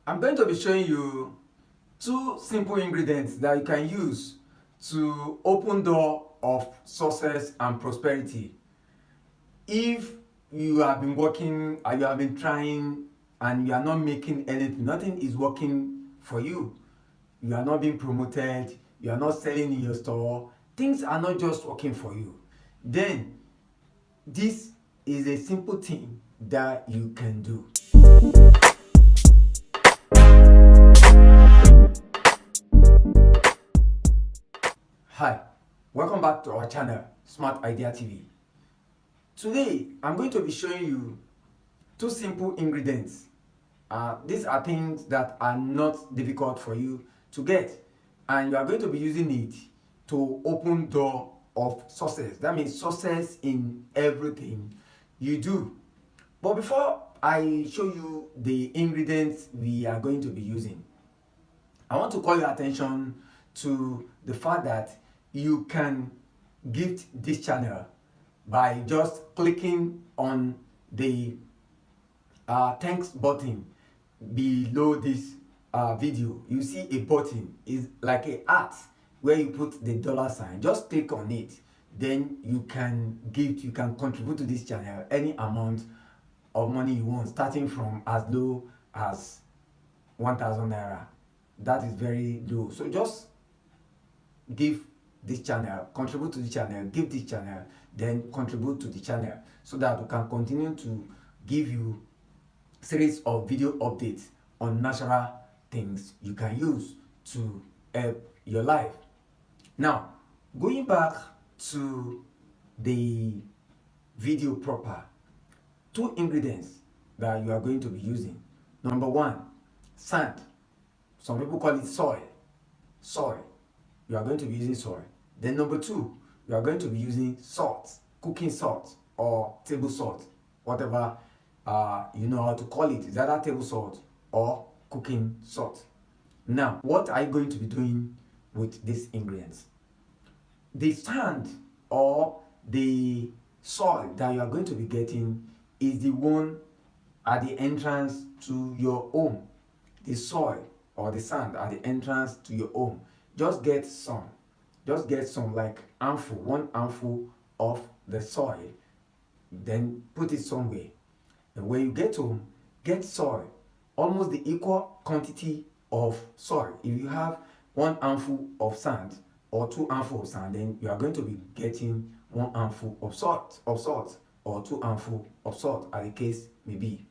I'm going to be showing you two simple ingredients that you can use to open door of success and prosperity. If you have been working and you have been trying and you are not making anything, nothing is working for you. You are not being promoted, you are not selling in your store, things are not just working for you. Then this is a simple thing that you can do. Hi, welcome back to our channel, Smart Idea TV. Today, I'm going to be showing you two simple ingredients. These are things that are not difficult for you to get, and you are going to be using it to open door of success. That means success in everything you do. But before I show you the ingredients we are going to be using, I want to call your attention to the fact that you can gift this channel by just clicking on the thanks button below this video. You see a button, is like a at where you put the dollar sign. Just click on it, then you can gift, you can contribute to this channel any amount of money you want, starting from as low as 1,000 naira. That is very low. So just give this channel, contribute to the channel, give this channel, then contribute to the channel, so that we can continue to give you series of video updates on natural things you can use to help your life. Now, going back to the video proper, two ingredients that you are going to be using. Number one, sand. Some people call it soil. You are going to be using soil. Then number two, you are going to be using salt, cooking salt or table salt, whatever you know how to call it. Is either table salt or cooking salt. Now, what are you going to be doing with these ingredients? The sand or the soil that you are going to be getting is the one at the entrance to your home. The soil or the sand at the entrance to your home. Just get some like one handful of the soil, then put it somewhere. And when you get home, get soil, almost the equal quantity of soil. If you have one handful of sand or two handfuls of sand, then you are going to be getting one handful of salt or two handfuls of salt, as the case may be.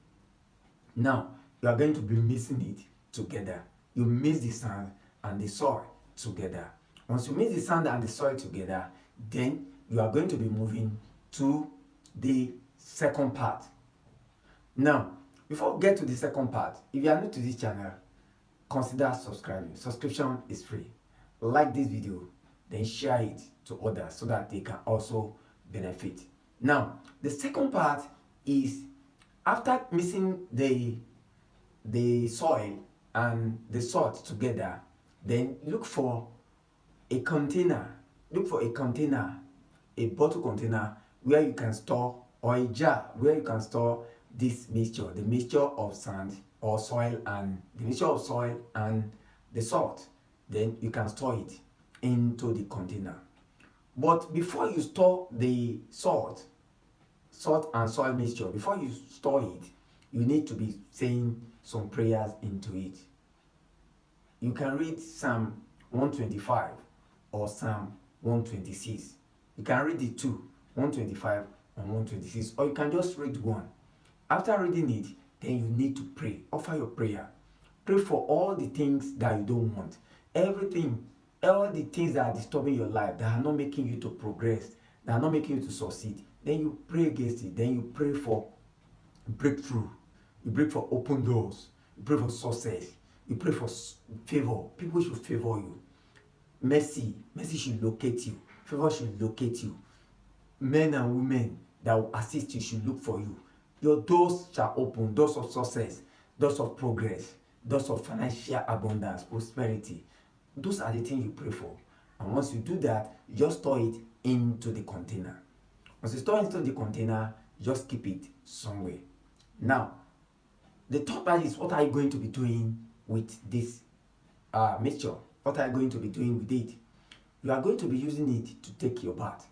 Now you are going to be mixing it together. You mix the sand and the soil together. Once you mix the sand and the soil together, then you are going to be moving to the second part. Now, before we get to the second part, if you are new to this channel, consider subscribing. Subscription is free. Like this video, then share it to others so that they can also benefit. Now, the second part is, after mixing the soil and the salt together, then look for a container, a bottle container where you can store, or a jar where you can store this mixture, the mixture of sand or soil and the mixture of soil and the salt. Then you can store it into the container. But before you store the salt and soil mixture, before you store it, you need to be saying some prayers into it. You can read Psalm 125 or Psalm 126. You can read the two, 125 and 126, or you can just read one. After reading it, then you need to pray. Offer your prayer. Pray for all the things that you don't want. Everything, all the things that are disturbing your life, that are not making you to progress, that are not making you to succeed. Then you pray against it. Then you pray for breakthrough. You pray for open doors. You pray for success. You pray for favor. People should favor you. Mercy should locate you. Favor should locate you. Men and women that will assist you should look for you. Your doors shall open, doors of success, doors of progress, doors of financial abundance, prosperity. Those are the things you pray for. And once you do that, you just store it into the container. Once you store it into the container, just keep it somewhere. Now, The third part is, what are you going to be doing with this mixture? What are you going to be doing with it? You are going to be using it to take your bath.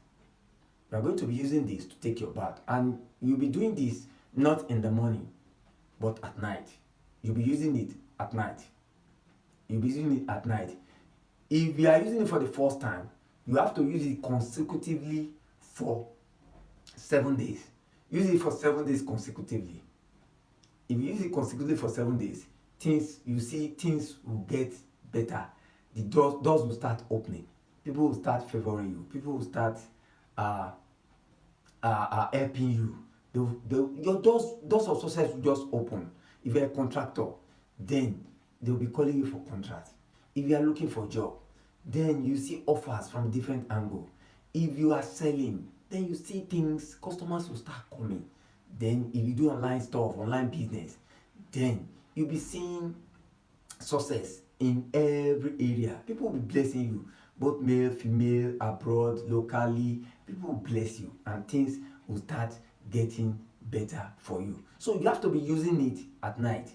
You are going to be using this to take your bath, and you'll be doing this not in the morning but at night. You'll be using it at night. You'll be using it at night. If you are using it for the first time, you have to use it consecutively for 7 days. Use it for 7 days consecutively. If you use it consecutively for 7 days, things will get better. The doors will start opening. People will start favoring you. People will start helping you. Your doors of success will just open. If you're a contractor, then they'll be calling you for contracts. If you are looking for a job, then you see offers from different angles. If you are selling, then you see things, customers will start coming. Then if you do online stuff, online business, then you'll be seeing success in every area. People will be blessing you, both male, female, abroad, locally. People will bless you, and things will start getting better for you. So you have to be using it at night.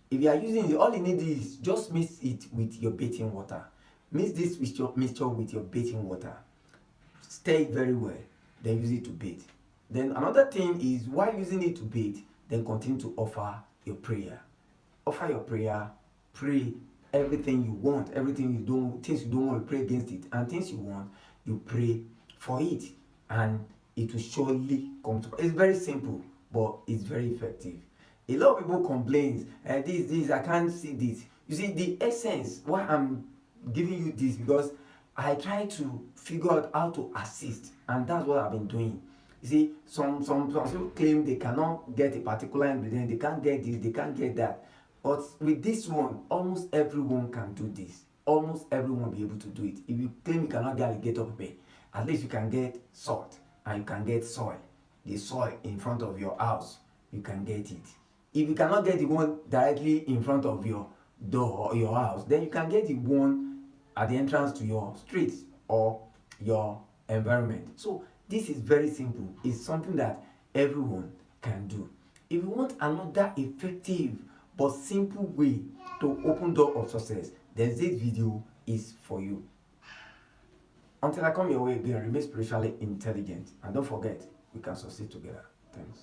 If you are using it, all you need is just mix it with your bathing water. Mix this mixture with your bathing water. Stir it very well, then use it to bathe. Then another thing is, while using it to bathe, then continue to offer your prayer. Offer your prayer. Pray everything you want, everything you don't, things you don't want, to pray against it, and things you want, you pray for it, and it will surely come to pass. It's very simple, but it's very effective. A lot of people complain, this I can't see this. You see, the essence why I'm giving you this, because I try to figure out how to assist, and that's what I've been doing. You see, some people claim they cannot get a particular ingredient, they can't get this, they can't get that. But with this one, almost everyone can do this. Almost everyone will be able to do it. If you claim you cannot get alligator pepper, at least you can get salt, and you can get soil. The soil in front of your house, you can get it. If you cannot get the one directly in front of your door or your house, then you can get the one at the entrance to your street or your environment. So this is very simple. It's something that everyone can do. If you want another effective but simple way to open door of success, then this video is for you. Until I come your way again, remain spiritually intelligent, and don't forget, we can succeed together. Thanks.